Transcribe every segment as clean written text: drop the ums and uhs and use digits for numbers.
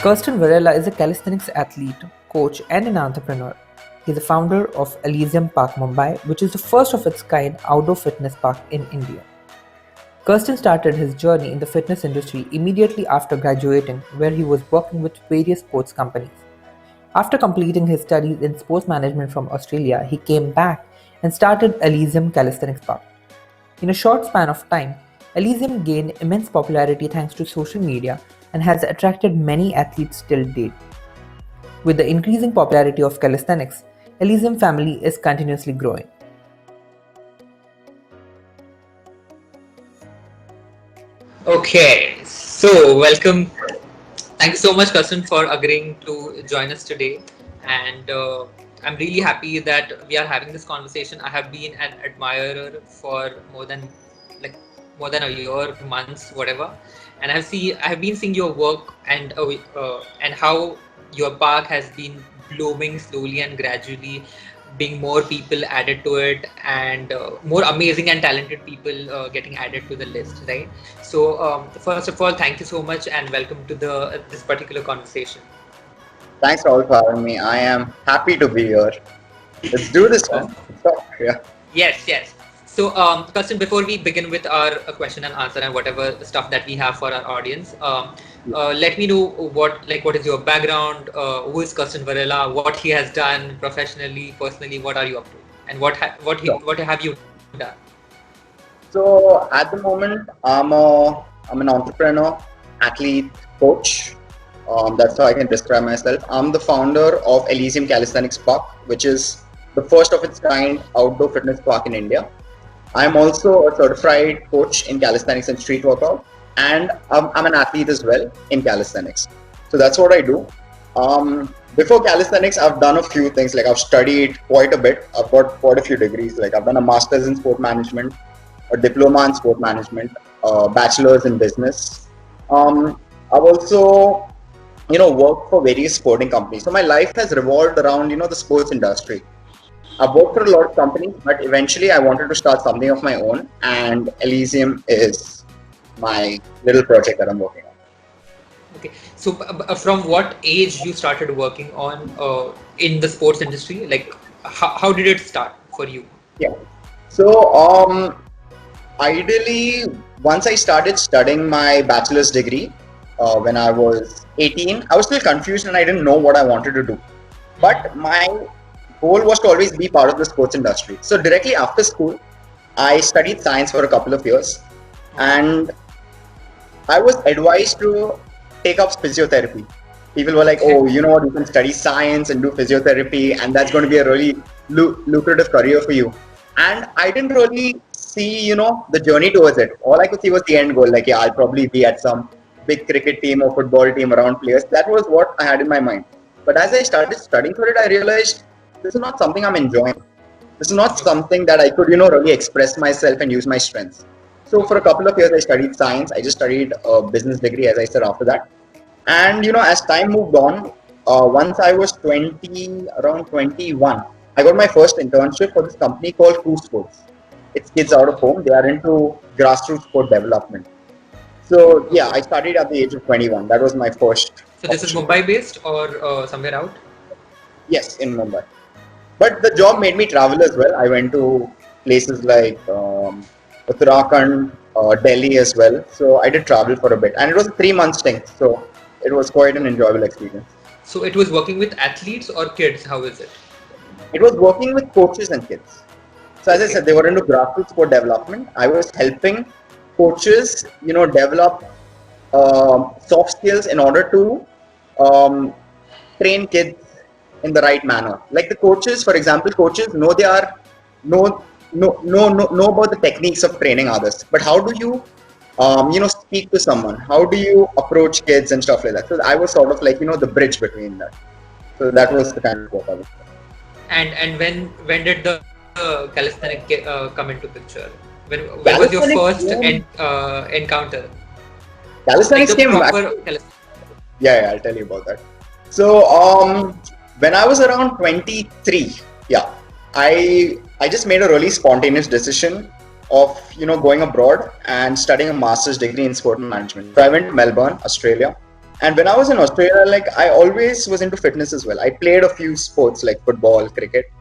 Kirsten Varela is a calisthenics athlete, coach, and an entrepreneur. He is the founder of Elysium Park Mumbai, which is the first of its kind outdoor fitness park in India. Kirsten started his journey in the fitness industry immediately after graduating, where he was working with various sports companies. After completing his studies in sports management from Australia, he came back and started Elysium Calisthenics Park. In a short span of time, Elysium gained immense popularity thanks to social media and has attracted many athletes till date. With the increasing popularity of calisthenics, Elysium family is continuously growing. Okay, so welcome. Thank you so much, Kirsten, for agreeing to join us today. And I'm really happy that we are having this conversation. I have been an admirer for like more than a year, months, whatever. And I have been seeing your work and how your park has been blooming slowly and gradually, being more people added to it and more amazing and talented people getting added to the list, right? So first of all, thank you so much and welcome to the this particular conversation. Thanks all for having me. I am happy to be here. Let's do this, Uh, man. Let's talk. Yeah. yes, yes. So, Kirsten, before we begin with our question and answer and whatever stuff that we have for our audience, let me know what is your background, who is Kirsten Varela, what he has done professionally, personally, what are you up to, and Sure. what have you done? So at the moment, I'm an entrepreneur, athlete, coach. That's how I can describe myself. I'm the founder of Elysium Calisthenics Park, which is the first of its kind outdoor fitness park in India. I'm also a certified coach in calisthenics and street workout, and I'm an athlete as well in calisthenics. So that's what I do. Before calisthenics, I've done a few things. Like I've studied quite a bit. I've got quite a few degrees. Like I've done a master's in sport management, a diploma in sport management, a bachelor's in business. I've also, worked for various sporting companies. So my life has revolved around, the sports industry. I've worked for a lot of companies, but eventually I wanted to start something of my own, and Elysium is my little project that I'm working on. Okay, so from what age you started working on in the sports industry? Like, how did it start for you? Yeah. So, ideally, once I started studying my bachelor's degree when I was 18, I was still confused and I didn't know what I wanted to do. But my goal was to always be part of the sports industry. So, directly after school, I studied science for a couple of years, and I was advised to take up physiotherapy. People were like, Okay. "Oh, you know what? You can study science and do physiotherapy, and that's going to be a really lucrative career for you." And I didn't really see, the journey towards it. All I could see was the end goal. Like, yeah, I'll probably be at some big cricket team or football team around players. That was what I had in my mind. But as I started studying for it, I realized this is not something I'm enjoying. This is not something that I could, really express myself and use my strengths. So for a couple of years, I studied science. I just studied a business degree, as I said, after that. And, as time moved on, once I was around 21, I got my first internship for this company called True Sports. It's kids out of home. They are into grassroots sport development. So yeah, I started at the age of 21. That was my first So this is opportunity. Mumbai based or somewhere out? Yes, in Mumbai. But the job made me travel as well. I went to places like Uttarakhand, Delhi as well. So I did travel for a bit, and it was a 3 month stint. So it was quite an enjoyable experience. So it was working with athletes or kids? How is it? It was working with coaches and kids. So as I Okay. said, they were into grassroots sport development. I was helping coaches, develop soft skills in order to um, train kids in the right manner. Like the coaches, for example, coaches know they are know know about the techniques of training others. But how do you speak to someone? How do you approach kids and stuff like that? So I was sort of like the bridge between that. So that was the kind of work I was doing. And when did the calisthenic come into picture? When was your Calisthenics first came, encounter? Like calisthenics the came back. proper calisthenic. Yeah, I'll tell you about that. So when I was around 23, yeah, I just made a really spontaneous decision of going abroad and studying a master's degree in sport management. So I went to Melbourne, Australia, And when I was in Australia, like I always was into fitness as well. I played a few sports like football, cricket,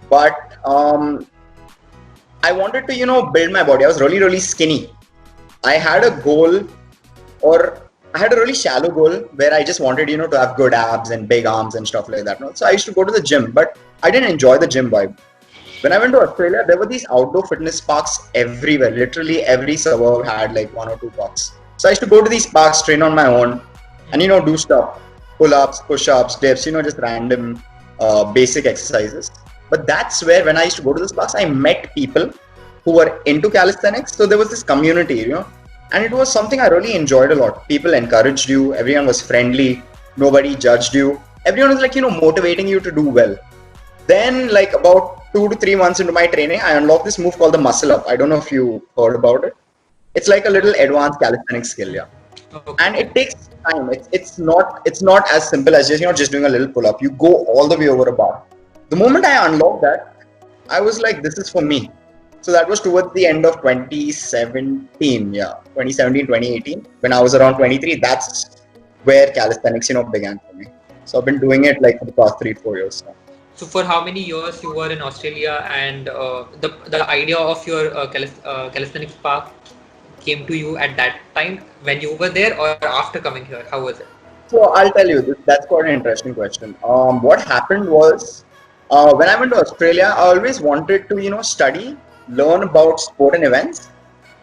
but I wanted to, build my body. I was really, really skinny. I had a goal, or I had a really shallow goal where I just wanted, to have good abs and big arms and stuff like that. No? So I used to go to the gym, but I didn't enjoy the gym vibe. When I went to Australia, there were these outdoor fitness parks everywhere. Literally every suburb had like one or two parks. So I used to go to these parks, train on my own, and do stuff, pull-ups, push-ups, dips, just random basic exercises. But that's where when I used to go to this class, I met people who were into calisthenics. So there was this community, and it was something I really enjoyed a lot. People encouraged you, everyone was friendly, nobody judged you, everyone was like, motivating you to do well. Then like about 2 to 3 months into my training, I unlocked this move called the muscle up. I don't know if you heard about it. It's like a little advanced calisthenics skill, yeah. Okay. And it takes time. It's not as simple as just doing a little pull up. You go all the way over a bar. The moment I unlocked that, I was like, this is for me. So that was towards the end of 2017, 2018. When I was around 23, that's where calisthenics, began for me. So I've been doing it like for the past 3-4 years now. So for how many years you were in Australia, and the idea of your calisthenics park came to you at that time when you were there or after coming here? How was it? So I'll tell you, that's quite an interesting question. What happened was, when I went to Australia, I always wanted to, study, learn about sport and events,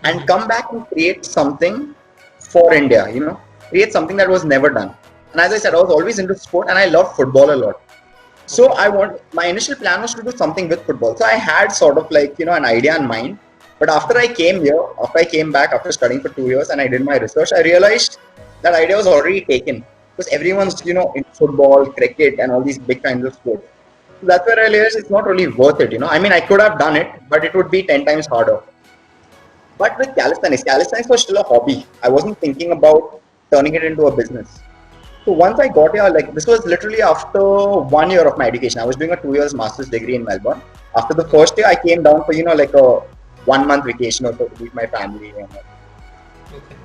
and come back and create something for India, create something that was never done. And as I said, I was always into sport and I love football a lot. So my initial plan was to do something with football. So I had sort of like, an idea in mind. But after I came back after studying for 2 years and I did my research, I realized that idea was already taken. Because everyone's, in football, cricket, and all these big kinds of sports. So that's where I realized it's not really worth it, I mean, I could have done it, but it would be 10 times harder. But with calisthenics was still a hobby. I wasn't thinking about turning it into a business. So once I got here, like this was literally after 1 year of my education. I was doing a 2 years master's degree in Melbourne. After the first year, I came down for, like a 1 month vacation or so to meet my family.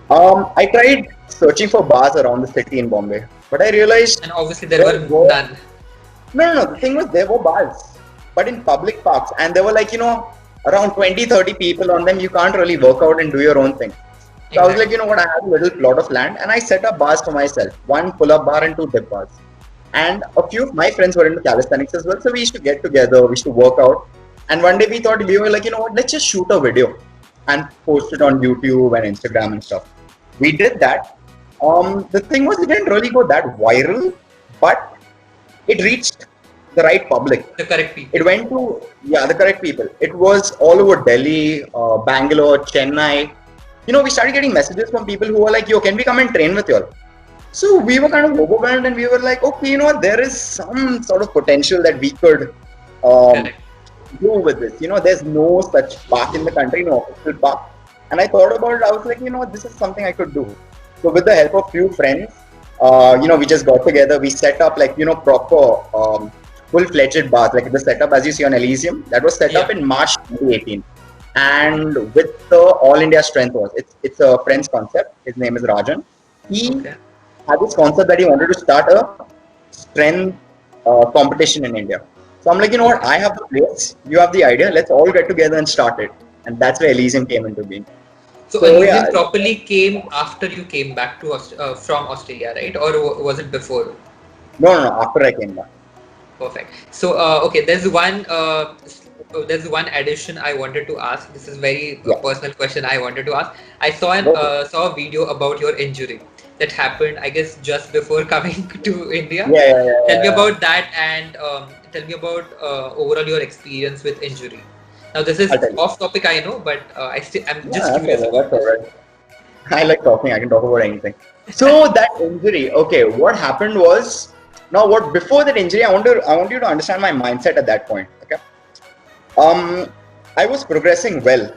I tried searching for bars around the city in Bombay, but I realized, and obviously there were none. No. The thing was, there were bars, but in public parks, and there were like around 20-30 people on them. You can't really work out and do your own thing. So I was like, what, I had a little plot of land and I set up bars for myself. 1 pull-up bar and 2 dip bars. And a few of my friends were into calisthenics as well. So we used to get together, we used to work out. And one day we thought, we were like, what, let's just shoot a video and post it on YouTube and Instagram and stuff. We did that. The thing was, it didn't really go that viral, but it reached the right public. The correct people. It went to, the correct people. It was all over Delhi, Bangalore, Chennai. We started getting messages from people who were like, can we come and train with you all? So we were kind of overwhelmed and we were like, okay, there is some sort of potential that we could do with this. There's no such park in the country, no official park. And I thought about it, I was like, this is something I could do. So with the help of few friends, we just got together, we set up like, proper full-fledged bars, like the setup as you see on Elysium, that was set up in March 2018. And with the All India Strength was, it's a friend's concept. His name is Rajan. He had this concept that he wanted to start a strength competition in India. So I'm like, what, I have the place, you have the idea, let's all get together and start it. And that's where Elysium came into being. So Elysium properly came after you came back to from Australia, right? Or was it before? No, after I came back. Perfect. So okay, there's one addition I wanted to ask. This is very personal question I wanted to ask. I saw a video about your injury that happened, I guess, just before coming to India. Tell me about that, and tell me about overall your experience with injury. Now this is off topic, I know, but I'm just curious. That's all right. I like talking. I can talk about anything. So that injury, okay, what happened was, before that injury, I want you to understand my mindset at that point. Okay. I was progressing well.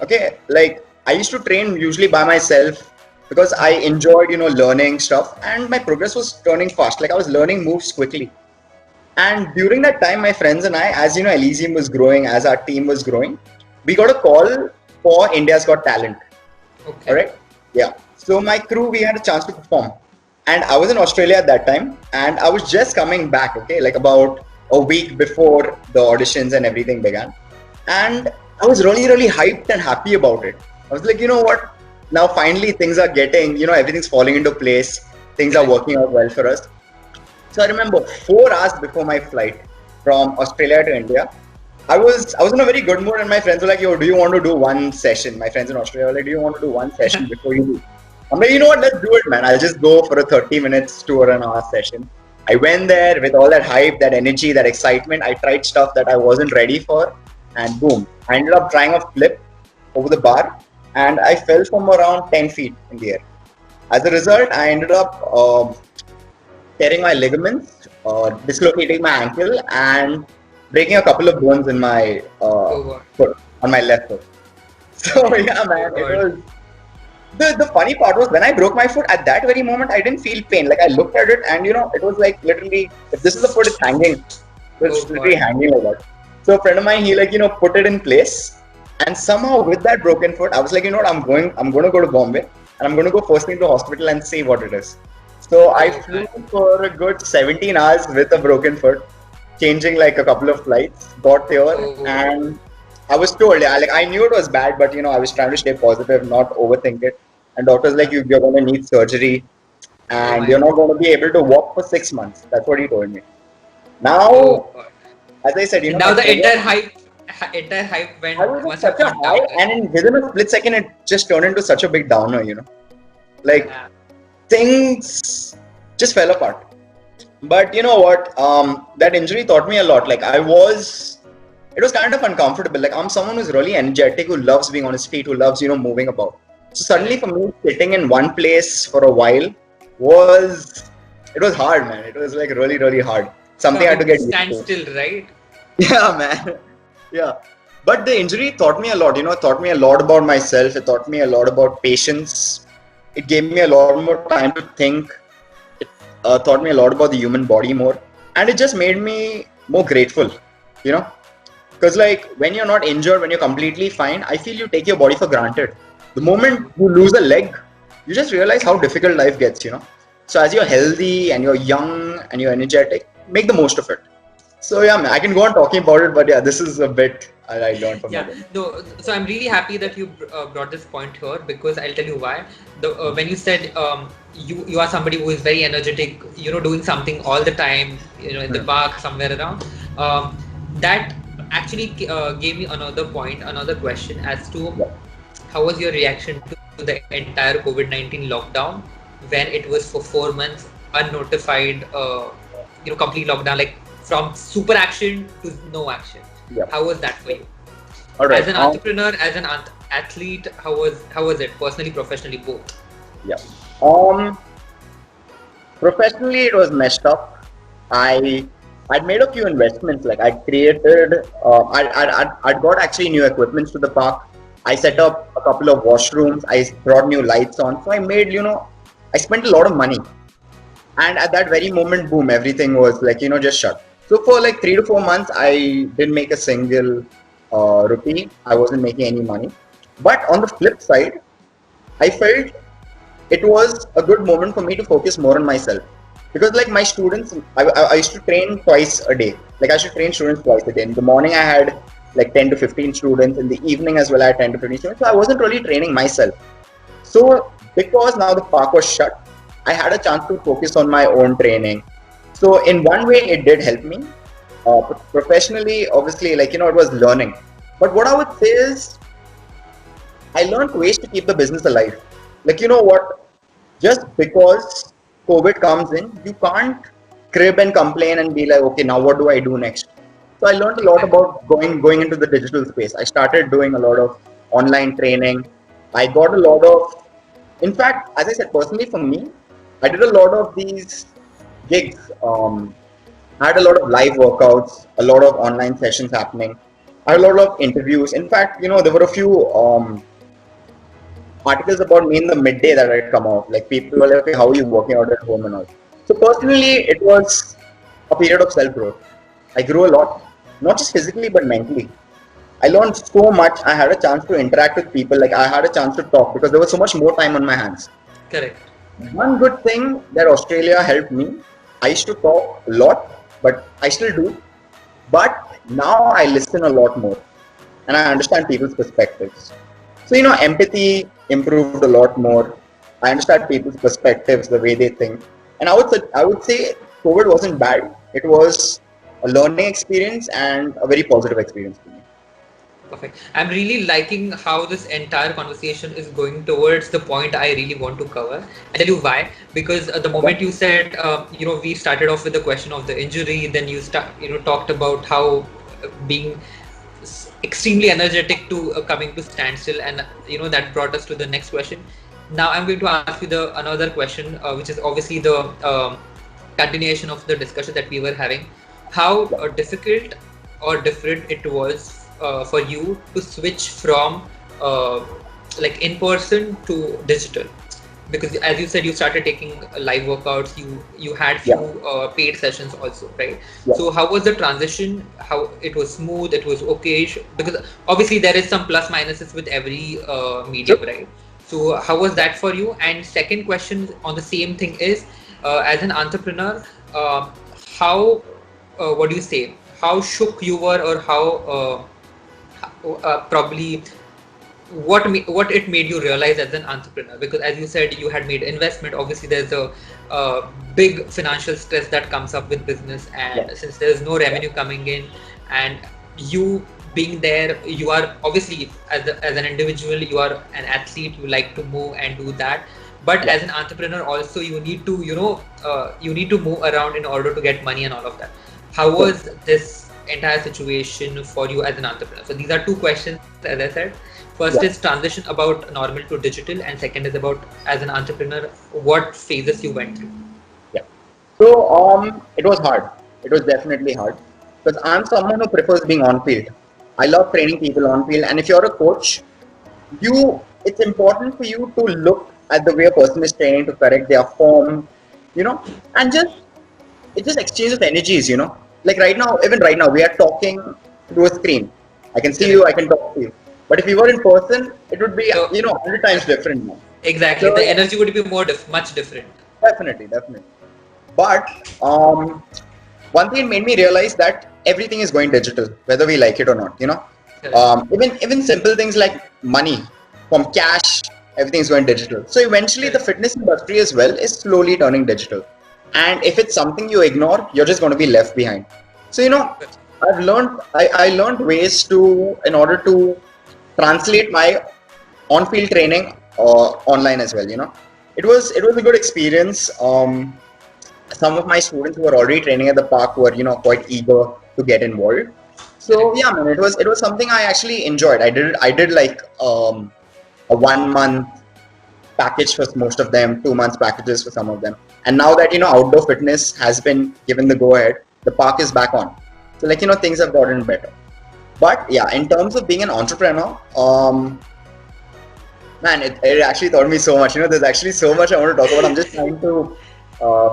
Okay, like I used to train usually by myself because I enjoyed, learning stuff, and my progress was turning fast. Like I was learning moves quickly. And during that time, my friends and I, as Elysium was growing, as our team was growing, we got a call for India's Got Talent. Okay. All right. Yeah. So my crew, we had a chance to perform. And I was in Australia at that time, and I was just coming back, okay, like about a week before the auditions and everything began. And I was really, really hyped and happy about it. I was like, you know what? Now finally things are getting, everything's falling into place. Things are working out well for us. So I remember 4 hours before my flight from Australia to India, I was in a very good mood, and my friends were like, "Yo, do you want to do one session?" My friends in Australia were like, "Do you want to do one session before you leave?" I'm like, "You know what? Let's do it, man. I'll just go for a 30 minutes to an hour session." I went there with all that hype, that energy, that excitement. I tried stuff that I wasn't ready for, and boom! I ended up trying a flip over the bar, and I fell from around 10 feet in the air. As a result, I ended up tearing my ligaments, dislocating my ankle, and breaking a couple of bones in my foot, on my left foot. So yeah, man, it was. The funny part was when I broke my foot, at that very moment, I didn't feel pain. Like I looked at it, and it was like literally, if this is the foot, it's hanging. It's literally hanging like that. So a friend of mine, he put it in place, and somehow with that broken foot, I was like, you know what, I'm going to go to Bombay, and I'm going to go first thing to hospital and see what it is. So I flew for a good 17 hours with a broken foot, changing like a couple of flights, got there, and I was told, I knew it was bad, but I was trying to stay positive, not overthink it. And doctor's like, you're going to need surgery, and you're not going to be able to walk for 6 months. That's what he told me. Now, as I said, now the entire hype went. I was in such a high, and within a split second, it just turned into such a big downer. Like things just fell apart. But you know what? That injury taught me a lot. Like it was kind of uncomfortable. Like I'm someone who's really energetic, who loves being on his feet, who loves moving about. So suddenly for me, sitting in one place for a while was hard, man. It was like really, really hard. Something I had to get used to. Stand still, right? Yeah, man. Yeah. But the injury taught me a lot. It taught me a lot about myself. It taught me a lot about patience. It gave me a lot more time to think. It taught me a lot about the human body more. And it just made me more grateful, Because when you're not injured, when you're completely fine, I feel you take your body for granted. The moment you lose a leg, you just realize how difficult life gets, So as you're healthy and you're young and you're energetic, make the most of it. So yeah, man, I can go on talking about it, but yeah, this is a bit I learned from it. No, so I'm really happy that you brought this point here, because I'll tell you why. When you said you are somebody who is very energetic, doing something all the time, in the park somewhere around, that actually gave me another question as to how was your reaction to the entire COVID-19 lockdown when it was for 4 months unnotified, complete lockdown, like from super action to no action. Yeah. How was that for you? All right. As an entrepreneur, as an athlete, how was it personally, professionally, both? Yeah. Professionally, it was messed up. I'd made a few investments. Like I created, I'd got actually new equipments to the park. I set up a couple of washrooms. I brought new lights on. So I made, I spent a lot of money. And at that very moment, boom, everything was like, just shut. So for like 3 to 4 months, I didn't make a single rupee. I wasn't making any money. But on the flip side, I felt it was a good moment for me to focus more on myself. Because like my students, I used to train twice a day. Like I should train students twice a day. In the morning, I had like 10 to 15 students. In the evening as well, I had 10 to 15 students. So I wasn't really training myself. So because now the park was shut, I had a chance to focus on my own training. So in one way, it did help me. Professionally, obviously, it was learning. But what I would say is, I learned ways to keep the business alive. Like, you know what? Just because COVID comes in, you can't crib and complain and be like, okay, now what do I do next? So I learned a lot about going into the digital space. I started doing a lot of online training. I got a lot of, in fact, as I said, personally for me, I did a lot of these gigs. I had a lot of live workouts, a lot of online sessions happening. I had a lot of interviews. In fact, there were a few articles about me in the midday that had come out. Like people were like, okay, how are you working out at home and all. So personally, it was a period of self-growth. I grew a lot, not just physically, but mentally. I learned so much. I had a chance to interact with people. Like I had a chance to talk because there was so much more time on my hands. Correct. One good thing that Australia helped me, I used to talk a lot, but I still do. But now I listen a lot more and I understand people's perspectives. So, empathy improved a lot more. I understand people's perspectives, the way they think. And I would say COVID wasn't bad. It was a learning experience and a very positive experience for me. Perfect. I'm really liking how this entire conversation is going towards the point I really want to cover. I'll tell you why. Because the moment you said, we started off with the question of the injury, then talked about how being extremely energetic to coming to standstill, and that brought us to the next question. Now I'm going to ask you the another question, which is obviously the continuation of the discussion that we were having. How difficult or different it was for you to switch from like in person to digital, because as you said you started taking live workouts, you had few Yeah, paid sessions also, right? yeah. So how was the transition? How it was smooth, it was okay? Because obviously there is some plus minuses with every medium, Sure. right? So how was that for you? And second question on the same thing is, as an entrepreneur, uh, how what do you say, how shook you were, or how probably what it made you realize as an entrepreneur? Because as you said you had made investment, obviously there's a big financial stress that comes up with business, Yeah, and since there's no revenue coming in, and you being there, you are obviously as an individual, you are an athlete, you like to move and do that, but yeah, as an entrepreneur also you need to you need to move around in order to get money and all of that. How sure. was this entire situation for you as an entrepreneur? So these are two questions, as I said. First Yeah, is transition about normal to digital, and second is about as an entrepreneur, what phases you went through. yeah. So it was hard. It was definitely hard because I'm someone who prefers being on field. I love training people on field, and if you're a coach, it's important for you to look at the way a person is training to correct their form, and just exchange of energies. Like right now, even right now, we are talking through a screen. I can see you, Correct. I can talk to you. But if we were in person, it would be, So 100 times different now. exactly, So the yeah, energy would be much different. definitely, definitely. But one thing made me realize that everything is going digital, whether we like it or not. Correct. Even simple things like money, from cash, everything is going digital. So eventually, the Correct. fitness industry as well is slowly turning digital. And if it's something you ignore, you're just going to be left behind. So Correct. I learned ways to in order to translate my on-field training online as well. It was a good experience. Some of my students who were already training at the park were quite eager to get involved. So Correct. yeah, man, it was something I actually enjoyed. I did like a 1 month package for most of them, 2 months packages for some of them. And now that outdoor fitness has been given the go ahead, the park is back on. So like things have gotten better. But yeah, in terms of being an entrepreneur, man, it actually taught me so much. There's actually so much I want to talk about. I'm just trying to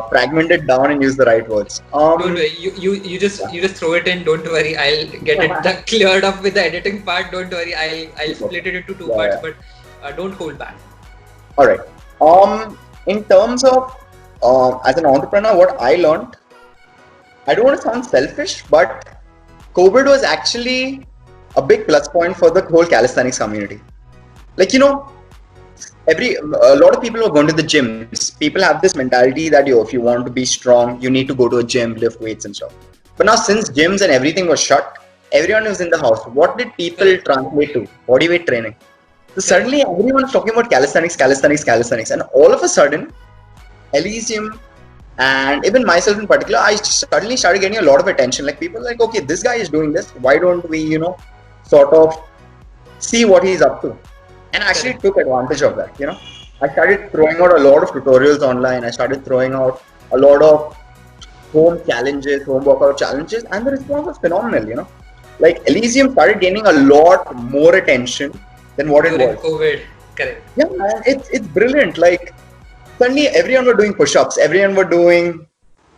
fragment it down and use the right words. Don't worry, you just throw it in. Don't worry, I'll get it Yeah. cleared up with the editing part. Don't worry, I'll split it into two Yeah, parts, yeah. but don't hold back. All right. In terms of as an entrepreneur, what I learned, I don't want to sound selfish, but COVID was actually a big plus point for the whole calisthenics community. Like a lot of people were going to the gyms. People have this mentality that if you want to be strong, you need to go to a gym, lift weights and stuff. But now since gyms and everything was shut, everyone was in the house. What did people Correct. translate to? Body weight training. So Correct. suddenly everyone's talking about calisthenics, calisthenics, calisthenics, and all of a sudden, Elysium and even myself in particular, I suddenly started getting a lot of attention. Like people are like, okay, this guy is doing this. Why don't we, sort of see what he's up to? And actually Correct. took advantage of that. I started throwing out a lot of tutorials online. I started throwing out a lot of home challenges, home workout challenges, and the response was phenomenal. Like Elysium started gaining a lot more attention than what it During was. COVID. Correct. Yeah, man, it's brilliant. Like suddenly everyone were doing push-ups, everyone were doing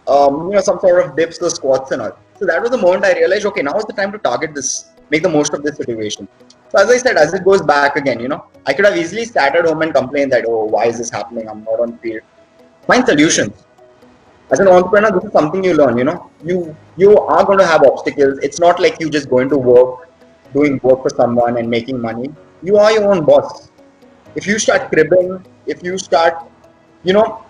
some sort of dips or squats and all. So that was the moment I realized, okay, now is the time to target this, make the most of this situation. So as I said, as it goes back again, I could have easily sat at home and complained that, oh, why is this happening? I'm not on field. find solutions. As an entrepreneur, this is something you learn. You are going to have obstacles. It's not like you just going to work, doing work for someone and making money. You are your own boss. If you start cribbing, if you start, you know,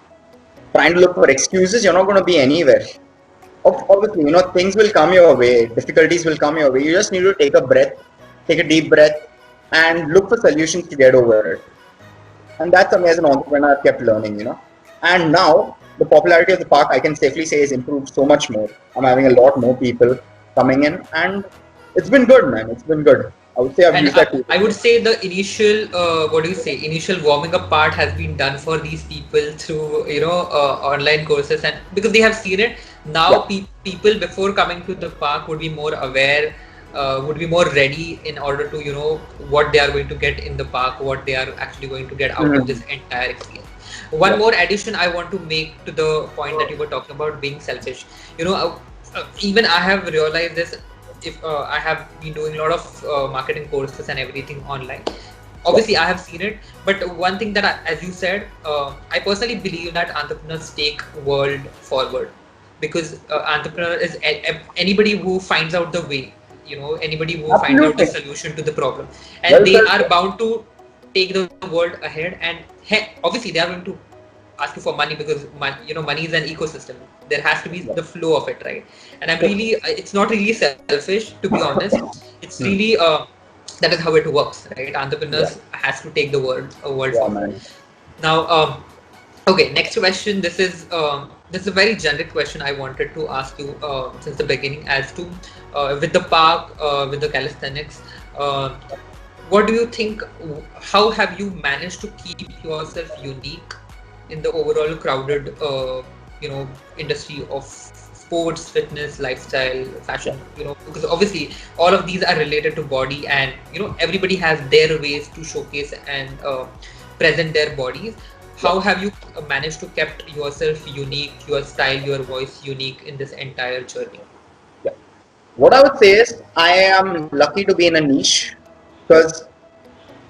trying to look for excuses, you're not going to be anywhere. Obviously, things will come your way, difficulties will come your way. You just need to take a breath, take a deep breath, and look for solutions to get over it. And that's something as an entrepreneur I've kept learning. And now the popularity of the park, I can safely say, has improved so much more. I'm having a lot more people coming in, and it's been good, man. It's been good. I would say I've And used that. I would say the initial, what do you say, initial warming up part has been done for these people through, online courses, and because they have seen it. Now, Yeah. people before coming to the park would be more aware, would be more ready in order to, what they are going to get in the park, what they are actually going to get out of this entire experience. One Yeah. more addition I want to make to the point that you were talking about being selfish. Even I have realized this. If I have been doing a lot of marketing courses and everything online, obviously I have seen it. But one thing that as you said, I personally believe that entrepreneurs take world forward, because entrepreneur is anybody who finds out the way, anybody who finds out the Absolutely. solution to the problem, and Well they are said. bound to take the world ahead. And obviously they are going to ask you for money, because money is an ecosystem. There has to be the flow of it, right? And I'm really, it's not really selfish, to be honest. It's really that is how it works, right? Yeah. Entrepreneurs has to take the world Yeah, forward. man. Now, okay, next question. This is a very generic question I wanted to ask you since the beginning, as to with the park, with the calisthenics. Uh, what do you think? How have you managed to keep yourself unique in the overall crowded, industry of sports, fitness, lifestyle, fashion? Because obviously all of these are related to body, and everybody has their ways to showcase and present their bodies. How have you managed to kept yourself unique, your style, your voice unique in this entire journey? Yeah. What I would say is I am lucky to be in a niche, because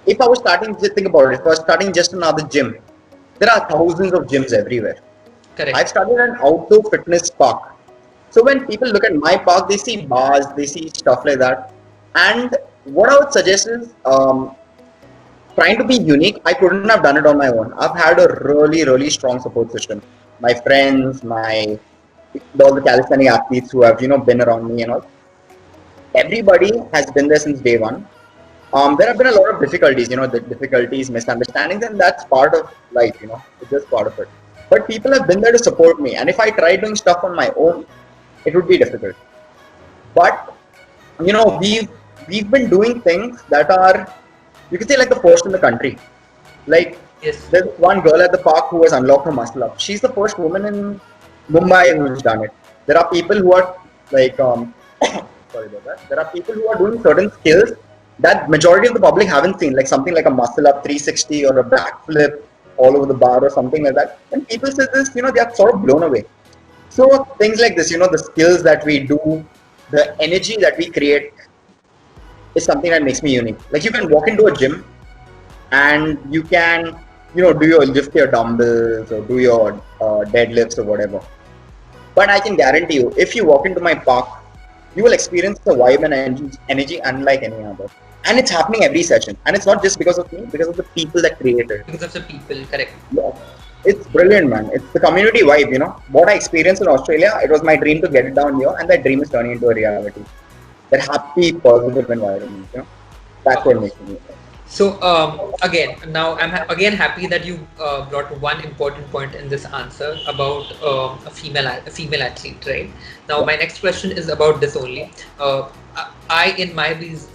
if I was starting, just think about it. If I was starting just another gym, there are thousands of gyms everywhere. I've Correct. started an outdoor fitness park. So when people look at my park, they see bars, they see stuff like that. And what I would suggest is trying to be unique. I couldn't have done it on my own. I've had a really, really strong support system. My friends, all the calisthenic athletes who have been around me and all. Everybody has been there since day one. There have been a lot of difficulties, the difficulties, misunderstandings, and that's part of life. It's just part of it. But people have been there to support me, and if I try doing stuff on my own, it would be difficult. But we've been doing things that are, you could say, like the first in the country. Like, Yes. there's one girl at the park who has unlocked her muscle up. She's the first woman in Mumbai who's done it. There are people who are like, sorry about that. There are people who are doing certain skills that majority of the public haven't seen, like something like a muscle up 360 or a backflip all over the bar or something like that. When people say this, they are sort of blown away. So things like this, the skills that we do, the energy that we create is something that makes me unique. Like, you can walk into a gym and you can, do your lift your dumbbells or do your deadlifts or whatever. But I can guarantee you, if you walk into my park, you will experience the vibe and energy unlike any other. And it's happening every session. And it's not just because of me, because of the people that create it. Because of the people, correct. Yeah. It's brilliant, man. It's the community vibe. What I experienced in Australia, it was my dream to get it down here, and that dream is turning into a reality. That happy, positive environment. That's what makes me. So again, now I'm again happy that you brought one important point in this answer about a female athlete, right? Now Yeah. my next question is about this only. I in my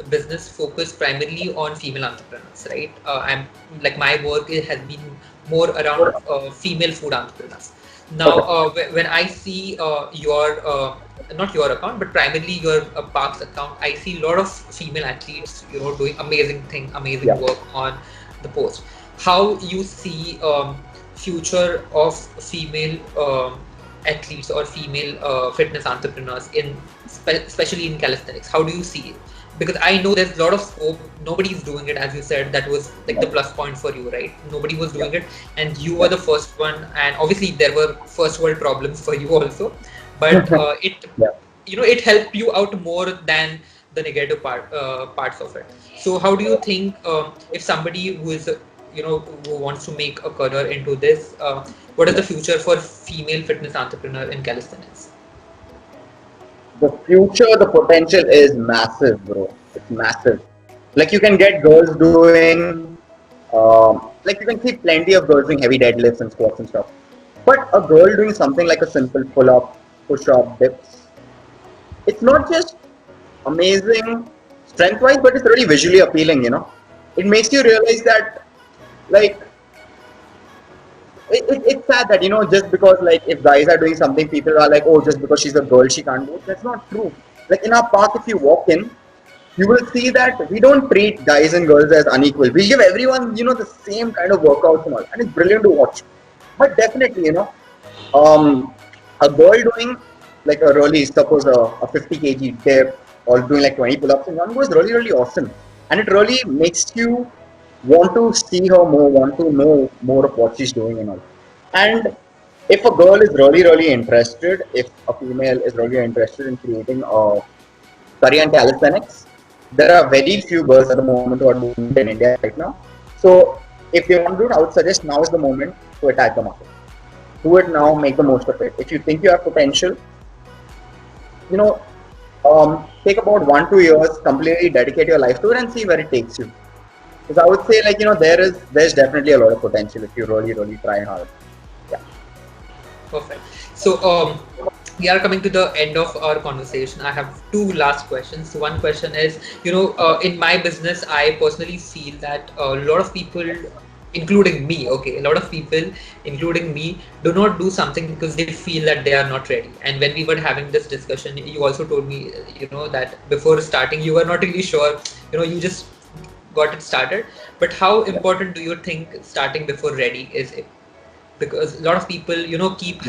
business focus primarily on female entrepreneurs, right? I'm like my work has been more around female food entrepreneurs. Now when I see your not your account, but primarily your Parks account, I see a lot of female athletes, doing amazing Yeah. work on the post. How you see future of female athletes or female fitness entrepreneurs especially in calisthenics? How do you see it? because I know there's a lot of scope. Nobody's doing it, as you said. That was like the plus point for you, right? Nobody was doing it, and you were the first one. And obviously, there were first world problems for you also, but it Yeah. it helped you out more than the negative parts of it. So how do you think, if somebody who is who wants to make a career into this, what is the future for female fitness entrepreneur in calisthenics? The future, the potential is massive, bro. It's massive. Like you can get girls doing, like you can see plenty of girls doing heavy deadlifts and squats and stuff. But a girl doing something like a simple pull-up, push-up, dips, it's not just amazing strength-wise, but it's really visually appealing. It makes you realize that, like, it's sad that just because like if guys are doing something, people are like, oh, just because she's a girl she can't do it. That's not true. Like in our park, if you walk in, you will see that we don't treat guys and girls as unequal. We give everyone the same kind of workouts and all, and it's brilliant to watch. But definitely, um, a girl doing like a really, suppose a 50 kg dip or doing like 20 pull-ups in one go is really really awesome, and it really makes you want to see her more, want to know more of what she's doing and all. And if a girl is really, really interested, if a female is really interested in creating a career in calisthenics, there are very few girls at the moment who are doing it in India right now. So if they want to do it, I would suggest now is the moment to attack the market. Do it now, make the most of it. If you think you have potential, you know, take about 1-2 years, completely dedicate your life to it and see where it takes you. Because I would say, like, there's definitely a lot of potential if you really, really try hard. Yeah. Perfect. So we are coming to the end of our conversation. I have two last questions. So one question is, in my business, I personally feel that a lot of people, including me, a lot of people, including me, do not do something because they feel that they are not ready. And when we were having this discussion, you also told me, that before starting, you were not really sure, you just got it started. But how important do you think starting before ready is it? Because a lot of people, keep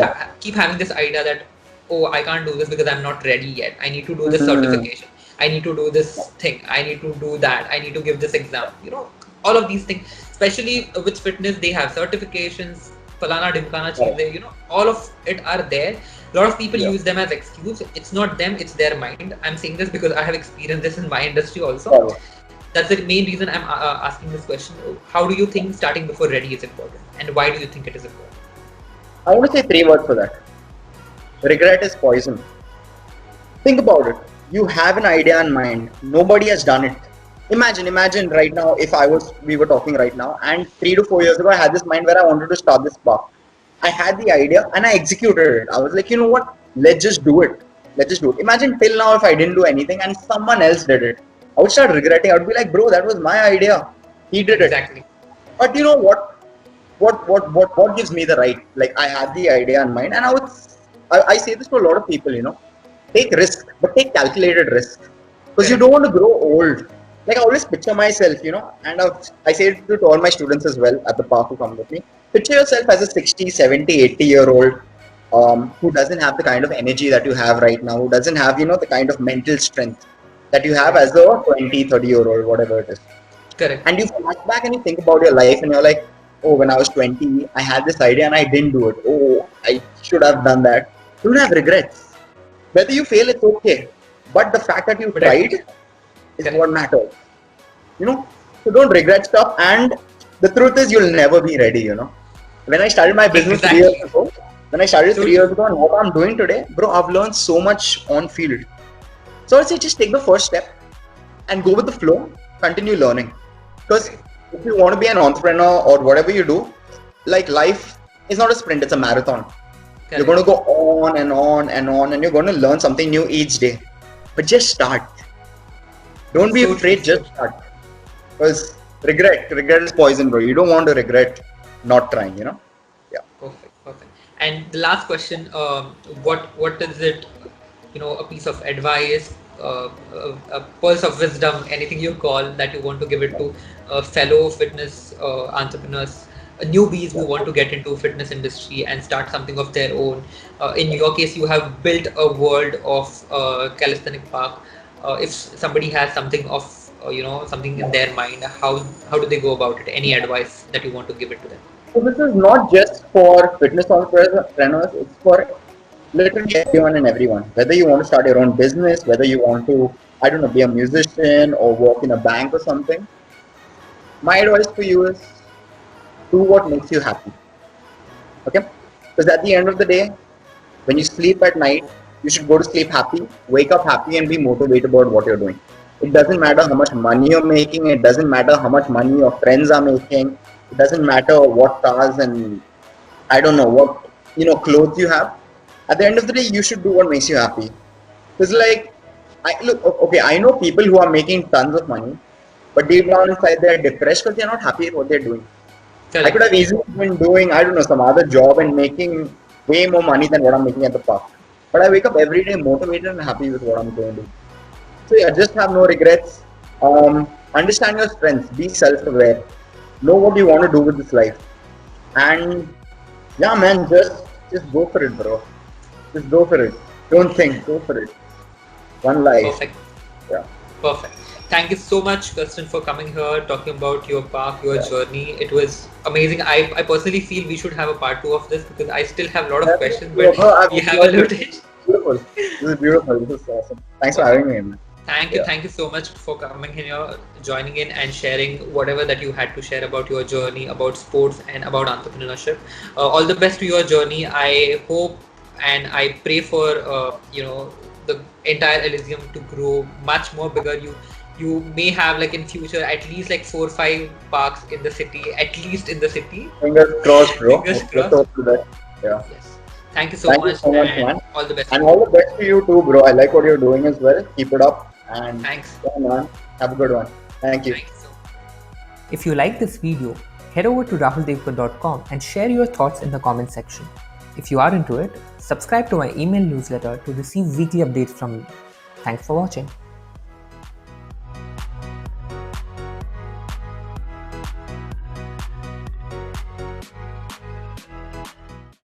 having this idea that, oh, I can't do this because I'm not ready yet. I need to do this certification. I need to do this thing. I need to do that. I need to give this exam. All of these things, especially with fitness, they have certifications, falana dimkana cheeze, all of it are there. A lot of people use them as excuse. It's not them, it's their mind. I'm saying this because I have experienced this in my industry also. That's the main reason I'm asking this question. How do you think starting before ready is important? And why do you think it is important? I want to say 3 words for that. Regret is poison. Think about it. You have an idea in mind. Nobody has done it. Imagine right now, if we were talking right now, and 3 to 4 years ago, I had this mind where I wanted to start this park. I had the idea and I executed it. I was like, you know what? Let's just do it. Imagine till now if I didn't do anything and someone else did it. I would start regretting. I would be like, bro, that was my idea. He did it. Exactly. But you know what? What gives me the right? Like, I had the idea in mind, and I say this to a lot of people. Take risk, but take calculated risk, because you don't want to grow old. Like, I always picture myself, and I say it to all my students as well at the park who come with me. Picture yourself as a 60, 70, 80-year-old who doesn't have the kind of energy that you have right now, who doesn't have, the kind of mental strength that you have as a 20, 30-year-old, whatever it is. Correct. And you flash back and you think about your life and you're like, oh, when I was 20, I had this idea and I didn't do it. Oh, I should have done that. You don't have regrets. Whether you fail, it's okay. But the fact that you tried is what matters. So don't regret stuff. And the truth is, you'll never be ready, When I started my business 3 years ago, and what I'm doing today, bro, I've learned so much on field. So I'd say just take the first step and go with the flow, continue learning. Because if you want to be an entrepreneur or whatever you do, like, life is not a sprint, it's a marathon. Correct. You're going to go on and on and on, and you're going to learn something new each day. But just start. Don't be afraid, just start. Because regret is poison, bro. You don't want to regret not trying, Yeah. Perfect. And the last question, what is it, a piece of advice, a pulse of wisdom, anything you call, that you want to give it to fellow fitness entrepreneurs, newbies who want to get into fitness industry and start something of their own? In your case, you have built a world of calisthenic park. if somebody has something of something in their mind, how do they go about it? Any advice that you want to give it to them? So this is not just for fitness entrepreneurs, it's for literally everyone and everyone. Whether you want to start your own business, whether you want to, I don't know, be a musician or work in a bank or something, my advice for you is do what makes you happy. Okay? Because at the end of the day, when you sleep at night, you should go to sleep happy, wake up happy, and be motivated about what you're doing. It doesn't matter how much money you're making, it doesn't matter how much money your friends are making, it doesn't matter what cars and I don't know what clothes you have. At the end of the day, you should do what makes you happy. Because okay, I know people who are making tons of money, but deep down inside they're depressed because they're not happy with what they're doing. I could have easily been doing, I don't know, some other job and making way more money than what I'm making at the park. But I wake up every day motivated and happy with what I'm going to do. So yeah, just have no regrets. Understand your strengths. Be self-aware. Know what you want to do with this life. And yeah, man, just go for it, bro. Just go for it. Don't think. Go for it. One life. Perfect. Yeah. Perfect. Thank you so much, Kirsten, for coming here, talking about your park, your journey. It was amazing. I personally feel we should have a part 2 of this because I still have a lot of questions, but we have a limited. Beautiful. This is beautiful. This is awesome. Thanks for having me, man. Thank you so much for coming here, joining in and sharing whatever that you had to share about your journey, about sports and about entrepreneurship. All the best to your journey. I hope and I pray for the entire Elysium to grow much more bigger. You may have like in future at least like 4 or 5 parks in the city, at least in the city. Fingers crossed, bro. Fingers crossed. Yeah. Yes. Thank you so much, man. All the best. And all the best to you too, bro. I like what you're doing as well. Keep it up. And thanks. Yeah, man. Have a good one. Thank you. Thank you so much. If you like this video, head over to rahuldevkar.com and share your thoughts in the comment section. If you are into it, subscribe to my email newsletter to receive weekly updates from me. Thanks for watching.